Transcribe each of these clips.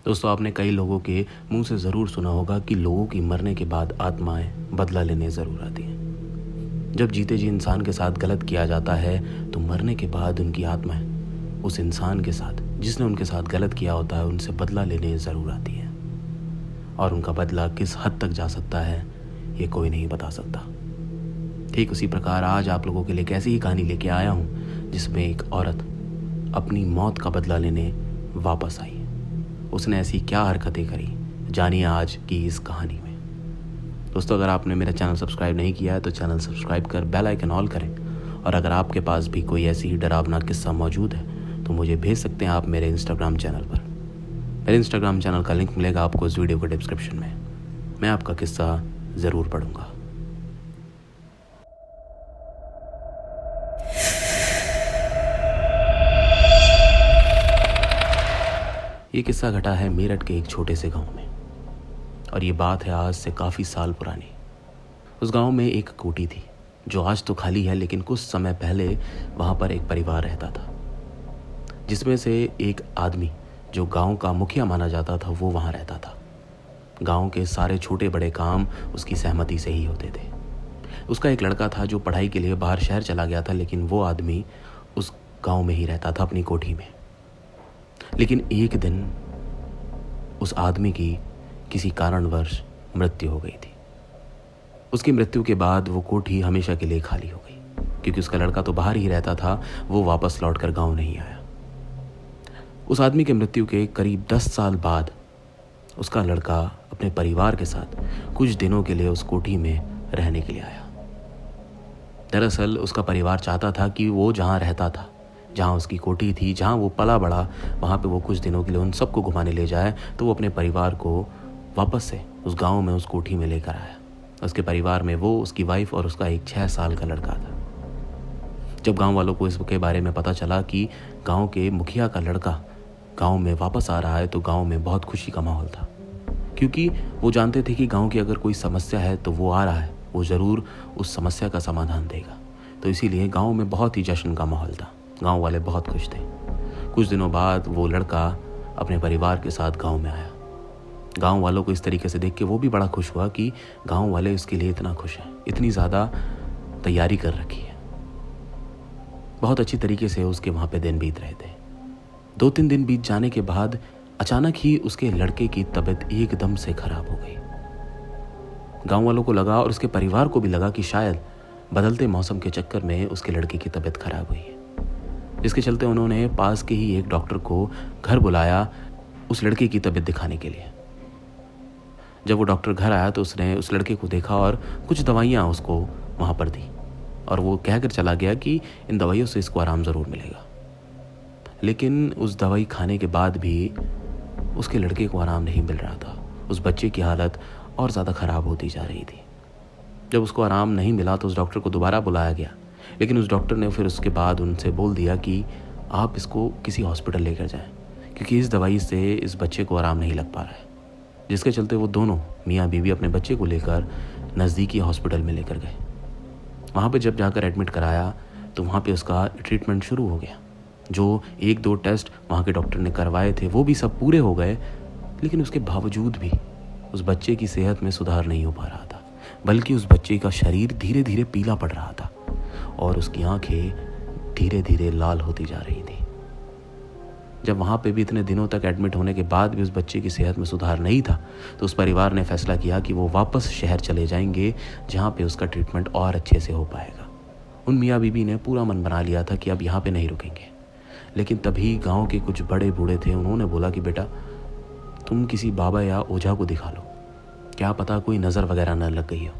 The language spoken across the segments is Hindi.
दोस्तों, आपने कई लोगों के मुंह से ज़रूर सुना होगा कि लोगों की मरने के बाद आत्माएं बदला लेने ज़रूर आती हैं। जब जीते जी इंसान के साथ गलत किया जाता है तो मरने के बाद उनकी आत्माएं उस इंसान के साथ जिसने उनके साथ गलत किया होता है उनसे बदला लेने ज़रूर आती है। और उनका बदला किस हद तक जा सकता है ये कोई नहीं बता सकता। ठीक उसी प्रकार आज आप लोगों के लिए एक ऐसी ही कहानी लेके आया हूँ जिसमें एक औरत अपनी मौत का बदला लेने वापस आई। उसने ऐसी क्या हरकतें करी, जानिए आज की इस कहानी में। दोस्तों, अगर आपने मेरा चैनल सब्सक्राइब नहीं किया है तो चैनल सब्सक्राइब कर बेल आइकन ऑल करें। और अगर आपके पास भी कोई ऐसी ही डरावना किस्सा मौजूद है तो मुझे भेज सकते हैं आप मेरे इंस्टाग्राम चैनल पर। मेरे इंस्टाग्राम चैनल का लिंक मिलेगा आपको इस वीडियो के डिस्क्रिप्शन में। मैं आपका किस्सा ज़रूर पढ़ूंगा। ये किस्सा घटा है मेरठ के एक छोटे से गांव में और ये बात है आज से काफ़ी साल पुरानी। उस गांव में एक कोठी थी जो आज तो खाली है, लेकिन कुछ समय पहले वहां पर एक परिवार रहता था जिसमें से एक आदमी जो गांव का मुखिया माना जाता था वो वहां रहता था। गांव के सारे छोटे बड़े काम उसकी सहमति से ही होते थे। उसका एक लड़का था जो पढ़ाई के लिए बाहर शहर चला गया था, लेकिन वो आदमी उस गांव में ही रहता था अपनी कोठी में। लेकिन एक दिन उस आदमी की किसी कारणवश मृत्यु हो गई थी। उसकी मृत्यु के बाद वो कोठी हमेशा के लिए खाली हो गई, क्योंकि उसका लड़का तो बाहर ही रहता था, वो वापस लौटकर गांव नहीं आया। उस आदमी की मृत्यु के करीब 10 साल बाद उसका लड़का अपने परिवार के साथ कुछ दिनों के लिए उस कोठी में रहने के लिए आया। दरअसल उसका परिवार चाहता था कि वो जहाँ रहता था, जहाँ उसकी कोठी थी, जहाँ वो पला बड़ा, वहाँ पे वो कुछ दिनों के लिए उन सबको घुमाने ले जाए। तो वो अपने परिवार को वापस से उस गांव में उस कोठी में लेकर आया। उसके परिवार में वो, उसकी वाइफ और उसका एक 6 साल का लड़का था। जब गांव वालों को इसके बारे में पता चला कि गांव के मुखिया का लड़का गांव में वापस आ रहा है तो गांव में बहुत खुशी का माहौल था, क्योंकि वो जानते थे कि गांव की अगर कोई समस्या है तो वो आ रहा है, वो ज़रूर उस समस्या का समाधान देगा। तो इसीलिए गांव में बहुत ही जश्न का माहौल था। गांव वाले बहुत खुश थे। कुछ दिनों बाद वो लड़का अपने परिवार के साथ गांव में आया। गांव वालों को इस तरीके से देख के वो भी बड़ा खुश हुआ कि गांव वाले इसके लिए इतना खुश हैं, इतनी ज़्यादा तैयारी कर रखी है। बहुत अच्छी तरीके से उसके वहाँ पे दिन बीत रहे थे। 2-3 दिन बीत जाने के बाद अचानक ही उसके लड़के की तबीयत एकदम से खराब हो गई। गांव वालों को लगा और उसके परिवार को भी लगा कि शायद बदलते मौसम के चक्कर में उसके लड़के की तबीयत खराब हुई है, जिसके चलते उन्होंने पास के ही एक डॉक्टर को घर बुलाया उस लड़के की तबीयत दिखाने के लिए। जब वो डॉक्टर घर आया तो उसने उस लड़के को देखा और कुछ दवाइयाँ उसको वहाँ पर दी और वो कहकर चला गया कि इन दवाइयों से इसको आराम ज़रूर मिलेगा। लेकिन उस दवाई खाने के बाद भी उसके लड़के को आराम नहीं मिल रहा था। उस बच्चे की हालत और ज़्यादा ख़राब होती जा रही थी। जब उसको आराम नहीं मिला तो उस डॉक्टर को दोबारा बुलाया गया, लेकिन उस डॉक्टर ने फिर उसके बाद उनसे बोल दिया कि आप इसको किसी हॉस्पिटल लेकर जाएं, क्योंकि इस दवाई से इस बच्चे को आराम नहीं लग पा रहा है। जिसके चलते वो दोनों मियाँ बीवी अपने बच्चे को लेकर नज़दीकी हॉस्पिटल में लेकर गए। वहाँ पे जब जाकर एडमिट कराया तो वहाँ पे उसका ट्रीटमेंट शुरू हो गया। जो 1-2 टेस्ट वहाँ के डॉक्टर ने करवाए थे वो भी सब पूरे हो गए, लेकिन उसके बावजूद भी उस बच्चे की सेहत में सुधार नहीं हो पा रहा था, बल्कि उस बच्चे का शरीर धीरे धीरे पीला पड़ रहा था और उसकी आंखें धीरे धीरे लाल होती जा रही थी। जब वहाँ पे भी इतने दिनों तक एडमिट होने के बाद भी उस बच्चे की सेहत में सुधार नहीं था तो उस परिवार ने फैसला किया कि वो वापस शहर चले जाएंगे, जहाँ पे उसका ट्रीटमेंट और अच्छे से हो पाएगा। उन मियाँ बीबी ने पूरा मन बना लिया था कि अब यहाँ पे नहीं रुकेंगे। लेकिन तभी गाँव के कुछ बड़े बूढ़े थे, उन्होंने बोला कि बेटा तुम किसी बाबा या ओझा को दिखा लो, क्या पता कोई नज़र वगैरह न लग गई हो,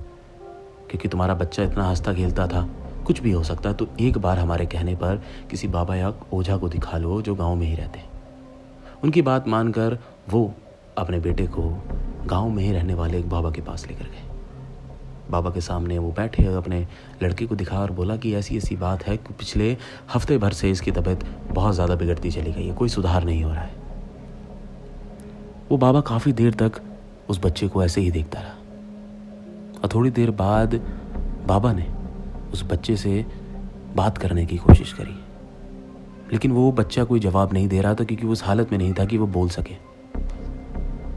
क्योंकि तुम्हारा बच्चा इतना हंसता खेलता था, कुछ भी हो सकता है। तो एक बार हमारे कहने पर किसी बाबा या ओझा को दिखा लो जो गांव में ही रहते हैं। उनकी बात मानकर वो अपने बेटे को गांव में ही रहने वाले एक बाबा के पास लेकर गए। बाबा के सामने वो बैठे अपने लड़के को दिखा और बोला कि ऐसी ऐसी बात है कि पिछले हफ्ते भर से इसकी तबीयत बहुत ज़्यादा बिगड़ती चली गई है, कोई सुधार नहीं हो रहा है। वो बाबा काफ़ी देर तक उस बच्चे को ऐसे ही देखता रहा और थोड़ी देर बाद बाबा ने उस बच्चे से बात करने की कोशिश करी, लेकिन वो बच्चा कोई जवाब नहीं दे रहा था, क्योंकि वो उस हालत में नहीं था कि वो बोल सके।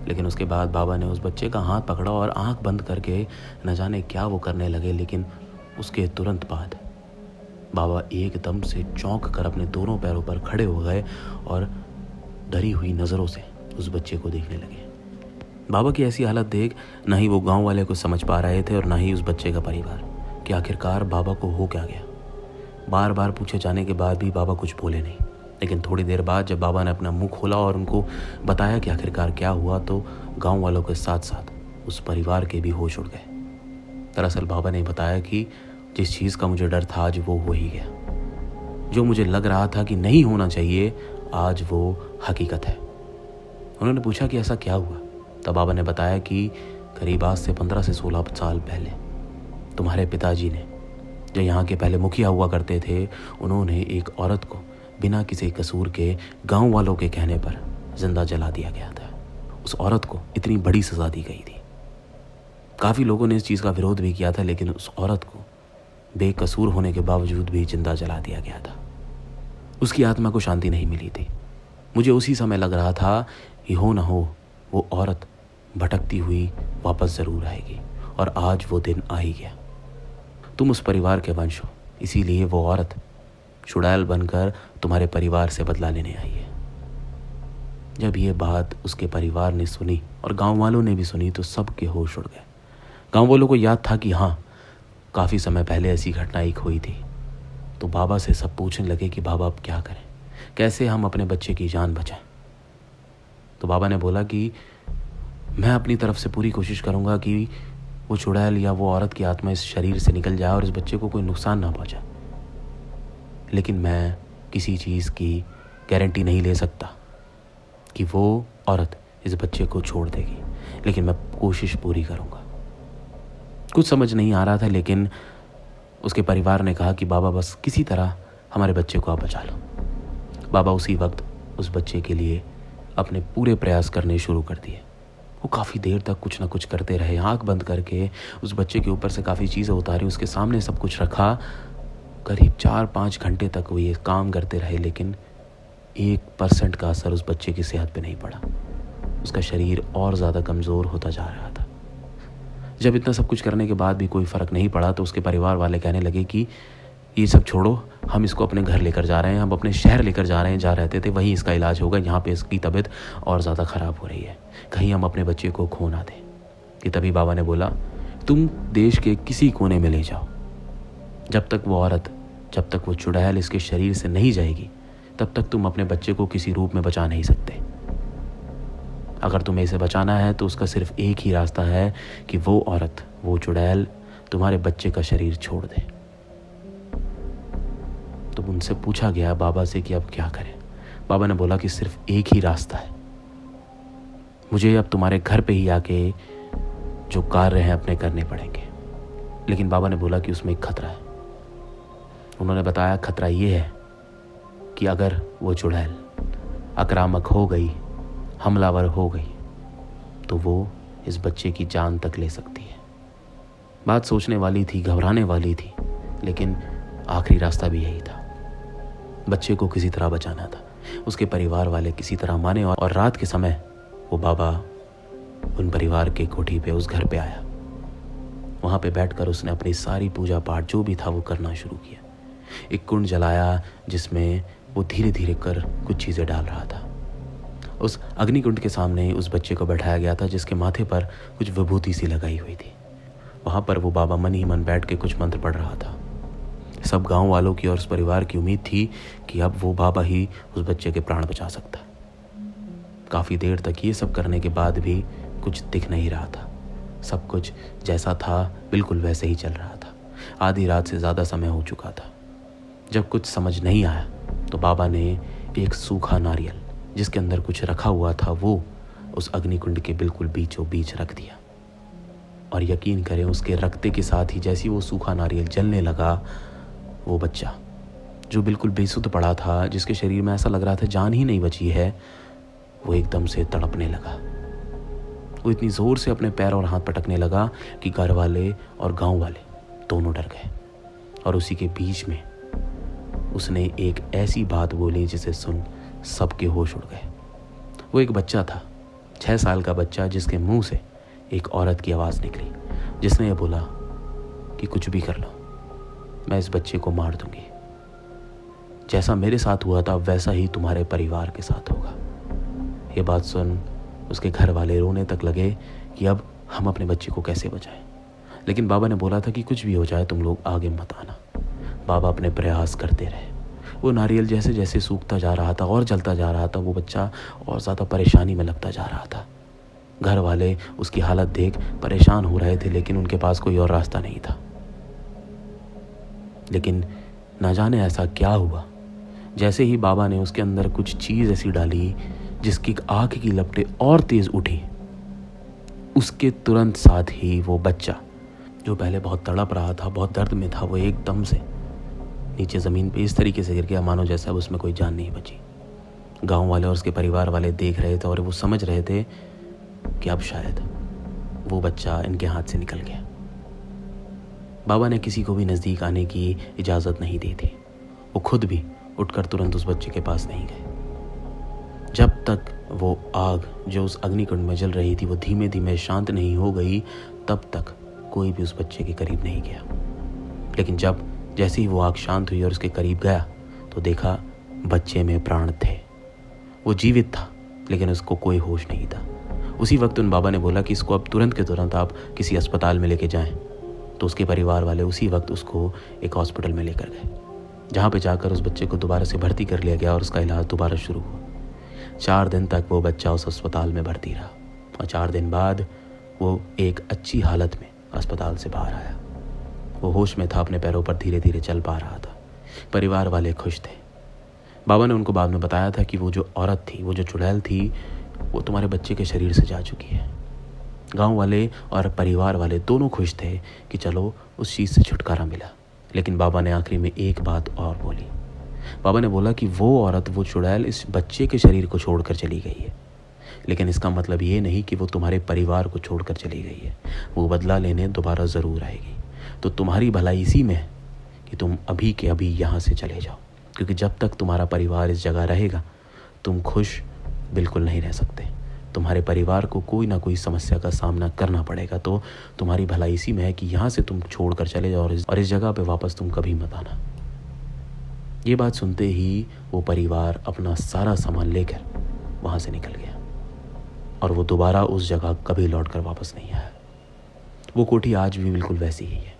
लेकिन उसके बाद बाबा ने उस बच्चे का हाथ पकड़ा और आंख बंद करके न जाने क्या वो करने लगे। लेकिन उसके तुरंत बाद बाबा एकदम से चौंक कर अपने दोनों पैरों पर खड़े हो गए और डरी हुई नज़रों से उस बच्चे को देखने लगे। बाबा की ऐसी हालत देख न ही वो गांव वाले को समझ पा रहे थे और न ही उस बच्चे का परिवार कि आखिरकार बाबा को हो क्या गया। बार बार पूछे जाने के बाद भी बाबा कुछ बोले नहीं। लेकिन थोड़ी देर बाद जब बाबा ने अपना मुंह खोला और उनको बताया कि आखिरकार क्या हुआ, तो गांव वालों के साथ साथ उस परिवार के भी होश उड़ गए। दरअसल बाबा ने बताया कि जिस चीज़ का मुझे डर था आज वो हो ही गया। जो मुझे लग रहा था कि नहीं होना चाहिए आज वो हकीकत है। उन्होंने पूछा कि ऐसा क्या हुआ। तब बाबा ने बताया कि करीब आज से 15 से 16 साल पहले तुम्हारे पिताजी ने, जो यहाँ के पहले मुखिया हुआ करते थे, उन्होंने एक औरत को बिना किसी कसूर के गांव वालों के कहने पर जिंदा जला दिया गया था। उस औरत को इतनी बड़ी सजा दी गई थी। काफ़ी लोगों ने इस चीज़ का विरोध भी किया था, लेकिन उस औरत को बेकसूर होने के बावजूद भी जिंदा जला दिया गया था। उसकी आत्मा को शांति नहीं मिली थी। मुझे उसी समय लग रहा था कि हो ना हो वो औरत भटकती हुई वापस ज़रूर आएगी, और आज वो दिन आ ही गया। तुम उस परिवार के वंश हो, इसीलिए वो औरत चुड़ैल बनकर तुम्हारे परिवार से बदला लेने आई है। जब ये बात उसके परिवार ने सुनी और गांव वालों ने भी सुनी तो सबके होश उड़ गए। गांव वालों को याद था कि हाँ, काफ़ी समय पहले ऐसी घटना एक हुई थी। तो बाबा से सब पूछने लगे कि बाबा अब क्या करें, कैसे हम अपने बच्चे की जान बचाएं। तो बाबा ने बोला कि मैं अपनी तरफ से पूरी कोशिश करूंगा कि वो चुड़ैल या वो औरत की आत्मा इस शरीर से निकल जाए और इस बच्चे को कोई नुकसान ना पहुंचाए। लेकिन मैं किसी चीज़ की गारंटी नहीं ले सकता कि वो औरत इस बच्चे को छोड़ देगी, लेकिन मैं कोशिश पूरी करूंगा। कुछ समझ नहीं आ रहा था, लेकिन उसके परिवार ने कहा कि बाबा बस किसी तरह हमारे बच्चे को आप बचा लो। बाबा उसी वक्त उस बच्चे के लिए अपने पूरे प्रयास करने शुरू कर दिए। वो काफ़ी देर तक कुछ ना कुछ करते रहे, आंख बंद करके उस बच्चे के ऊपर से काफ़ी चीज़ें उतारी, उसके सामने सब कुछ रखा। करीब 4-5 घंटे तक वो ये काम करते रहे, लेकिन 1% का असर उस बच्चे की सेहत पे नहीं पड़ा। उसका शरीर और ज़्यादा कमज़ोर होता जा रहा था। जब इतना सब कुछ करने के बाद भी कोई फ़र्क नहीं पड़ा तो उसके परिवार वाले कहने लगे कि ये सब छोड़ो, हम इसको अपने घर लेकर जा रहे हैं, हम अपने शहर लेकर जा रहे हैं, जहाँ रहते थे वहीं इसका इलाज होगा, यहाँ पे इसकी तबीयत और ज़्यादा ख़राब हो रही है, कहीं हम अपने बच्चे को खो ना दें। कि तभी बाबा ने बोला, तुम देश के किसी कोने में ले जाओ, जब तक वो औरत, जब तक वो चुड़ैल इसके शरीर से नहीं जाएगी, तब तक तुम अपने बच्चे को किसी रूप में बचा नहीं सकते। अगर तुम्हें इसे बचाना है तो उसका सिर्फ एक ही रास्ता है कि वो औरत, वो चुड़ैल तुम्हारे बच्चे का शरीर छोड़ दे। तो उनसे पूछा गया बाबा से कि अब क्या करें। बाबा ने बोला कि सिर्फ एक ही रास्ता है, मुझे अब तुम्हारे घर पे ही आके जो कार्य हैं अपने करने पड़ेंगे। लेकिन बाबा ने बोला कि उसमें एक खतरा है। उन्होंने बताया खतरा ये है कि अगर वो चुड़ैल आक्रामक हो गई, हमलावर हो गई, तो वो इस बच्चे की जान तक ले सकती है। बात सोचने वाली थी, घबराने वाली थी, लेकिन आखिरी रास्ता भी यही था। बच्चे को किसी तरह बचाना था। उसके परिवार वाले किसी तरह माने और रात के समय वो बाबा उन परिवार के कोठी पे, उस घर पे आया। वहाँ पे बैठकर उसने अपनी सारी पूजा पाठ जो भी था वो करना शुरू किया। एक कुंड जलाया जिसमें वो धीरे धीरे कर कुछ चीज़ें डाल रहा था। उस अग्निकुंड के सामने उस बच्चे को बैठाया गया था जिसके माथे पर कुछ विभूति सी लगाई हुई थी। वहाँ पर वो बाबा मन ही मन बैठ के कुछ मंत्र पढ़ रहा था। सब गांव वालों की और उस परिवार की उम्मीद थी कि अब वो बाबा ही उस बच्चे के प्राण बचा सकता है। काफ़ी देर तक ये सब करने के बाद भी कुछ दिख नहीं रहा था। सब कुछ जैसा था बिल्कुल वैसे ही चल रहा था। आधी रात से ज़्यादा समय हो चुका था। जब कुछ समझ नहीं आया तो बाबा ने एक सूखा नारियल जिसके अंदर कुछ रखा हुआ था वो उस अग्निकुंड के बिल्कुल बीचों बीच रख दिया। और यकीन करें, उसके रखते के साथ ही जैसे वो सूखा नारियल जलने लगा, वो बच्चा जो बिल्कुल बेसुध पड़ा था, जिसके शरीर में ऐसा लग रहा था जान ही नहीं बची है, वो एकदम से तड़पने लगा। वो इतनी ज़ोर से अपने पैर और हाथ पटकने लगा कि घर वाले और गांव वाले दोनों डर गए। और उसी के बीच में उसने एक ऐसी बात बोली जिसे सुन सबके होश उड़ गए। वो एक बच्चा था 6 साल का बच्चा जिसके मुंह से एक औरत की आवाज़ निकली, जिसने ये बोला कि कुछ भी कर लो, मैं इस बच्चे को मार दूंगी। जैसा मेरे साथ हुआ था वैसा ही तुम्हारे परिवार के साथ होगा। ये बात सुन उसके घर वाले रोने तक लगे कि अब हम अपने बच्चे को कैसे बचाएं। लेकिन बाबा ने बोला था कि कुछ भी हो जाए तुम लोग आगे मत आना। बाबा अपने प्रयास करते रहे। वो नारियल जैसे जैसे सूखता जा रहा था और जलता जा रहा था, वो बच्चा और ज़्यादा परेशानी में लगता जा रहा था। घर वाले उसकी हालत देख परेशान हो रहे थे, लेकिन उनके पास कोई और रास्ता नहीं था। लेकिन ना जाने ऐसा क्या हुआ, जैसे ही बाबा ने उसके अंदर कुछ चीज़ ऐसी डाली जिसकी आँख की लपटें और तेज़ उठी, उसके तुरंत साथ ही वो बच्चा जो पहले बहुत तड़प रहा था, बहुत दर्द में था, वो एकदम से नीचे ज़मीन पे इस तरीके से गिर गया मानो जैसा उसमें कोई जान नहीं बची। गांव वाले और उसके परिवार वाले देख रहे थे और वो समझ रहे थे कि अब शायद वो बच्चा इनके हाथ से निकल गया। बाबा ने किसी को भी नज़दीक आने की इजाज़त नहीं दी थी। वो खुद भी उठकर तुरंत उस बच्चे के पास नहीं गए। जब तक वो आग जो उस अग्निकुंड में जल रही थी वो धीमे धीमे शांत नहीं हो गई, तब तक कोई भी उस बच्चे के करीब नहीं गया। लेकिन जैसे ही वो आग शांत हुई और उसके करीब गया तो देखा बच्चे में प्राण थे। वो जीवित था, लेकिन उसको कोई होश नहीं था। उसी वक्त उन बाबा ने बोला कि इसको अब तुरंत के तुरंत आप किसी अस्पताल में लेके जाएं। तो उसके परिवार वाले उसी वक्त उसको एक हॉस्पिटल में लेकर गए, जहाँ पे जाकर उस बच्चे को दोबारा से भर्ती कर लिया गया और उसका इलाज दोबारा शुरू हुआ। 4 दिन तक वो बच्चा उस अस्पताल में भर्ती रहा और 4 दिन बाद वो एक अच्छी हालत में अस्पताल से बाहर आया। वो होश में था, अपने पैरों पर धीरे धीरे चल पा रहा था। परिवार वाले खुश थे। बाबा ने उनको बाद में बताया था कि वो जो औरत थी, वो जो चुड़ैल थी, वो तुम्हारे बच्चे के शरीर से जा चुकी है। गांव वाले और परिवार वाले दोनों खुश थे कि चलो उस चीज़ से छुटकारा मिला। लेकिन बाबा ने आखिरी में एक बात और बोली। बाबा ने बोला कि वो औरत, वो चुड़ैल इस बच्चे के शरीर को छोड़कर चली गई है, लेकिन इसका मतलब ये नहीं कि वो तुम्हारे परिवार को छोड़कर चली गई है। वो बदला लेने दोबारा ज़रूर आएगी। तो तुम्हारी भलाई इसी में है कि तुम अभी के अभी यहाँ से चले जाओ, क्योंकि जब तक तुम्हारा परिवार इस जगह रहेगा तुम खुश बिल्कुल नहीं रह सकते। तुम्हारे परिवार को कोई ना कोई समस्या का सामना करना पड़ेगा। तो तुम्हारी भलाई इसी में है कि यहाँ से तुम छोड़ कर चले जाओ और इस जगह पे वापस तुम कभी मत आना। ये बात सुनते ही वो परिवार अपना सारा सामान लेकर वहाँ से निकल गया और वो दोबारा उस जगह कभी लौट कर वापस नहीं आया। वो कोठी आज भी बिल्कुल वैसी ही है।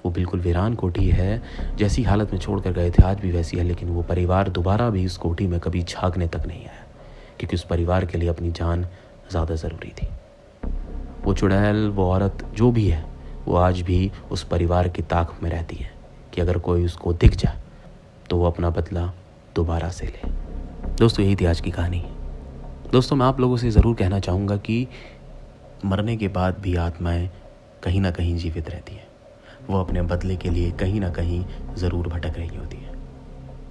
वो बिल्कुल वीरान कोठी है, जैसी हालत में छोड़ कर गए थे आज भी वैसी है। लेकिन वो परिवार दोबारा भी उस कोठी में कभी झांकने तक नहीं आया, क्योंकि उस परिवार के लिए अपनी जान ज़्यादा ज़रूरी थी। वो चुड़ैल, वो औरत जो भी है, वो आज भी उस परिवार की ताक में रहती है कि अगर कोई उसको दिख जाए तो वो अपना बदला दोबारा से ले। दोस्तों, यही थी आज की कहानी। दोस्तों, मैं आप लोगों से ज़रूर कहना चाहूँगा कि मरने के बाद भी आत्माएं कहीं ना कहीं जीवित रहती हैं। वो अपने बदले के लिए कहीं ना कहीं ज़रूर भटक रही होती है।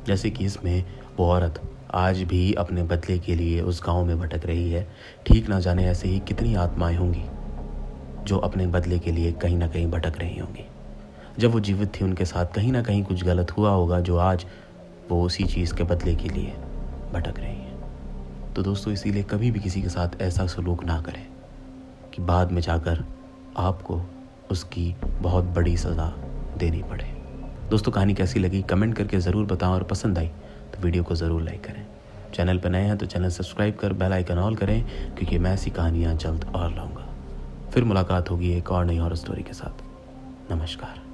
जैसे कि इसमें वो औरत आज भी अपने बदले के लिए उस गांव में भटक रही है। ठीक ना जाने ऐसे ही कितनी आत्माएं होंगी जो अपने बदले के लिए कहीं ना कहीं भटक रही होंगी। जब वो जीवित थी उनके साथ कहीं ना कहीं कुछ गलत हुआ होगा, जो आज वो उसी चीज़ के बदले के लिए भटक रही है। तो दोस्तों, इसीलिए कभी भी किसी के साथ ऐसा सलूक ना करें कि बाद में जाकर आपको उसकी बहुत बड़ी सज़ा देनी पड़े। दोस्तों, कहानी कैसी लगी कमेंट करके ज़रूर बताएं और पसंद आई तो वीडियो को ज़रूर लाइक करें। चैनल पर नए हैं तो चैनल सब्सक्राइब कर बेल आइकन ऑल करें, क्योंकि मैं ऐसी कहानियाँ जल्द और लाऊंगा। फिर मुलाकात होगी एक और नई हॉरर स्टोरी के साथ। नमस्कार।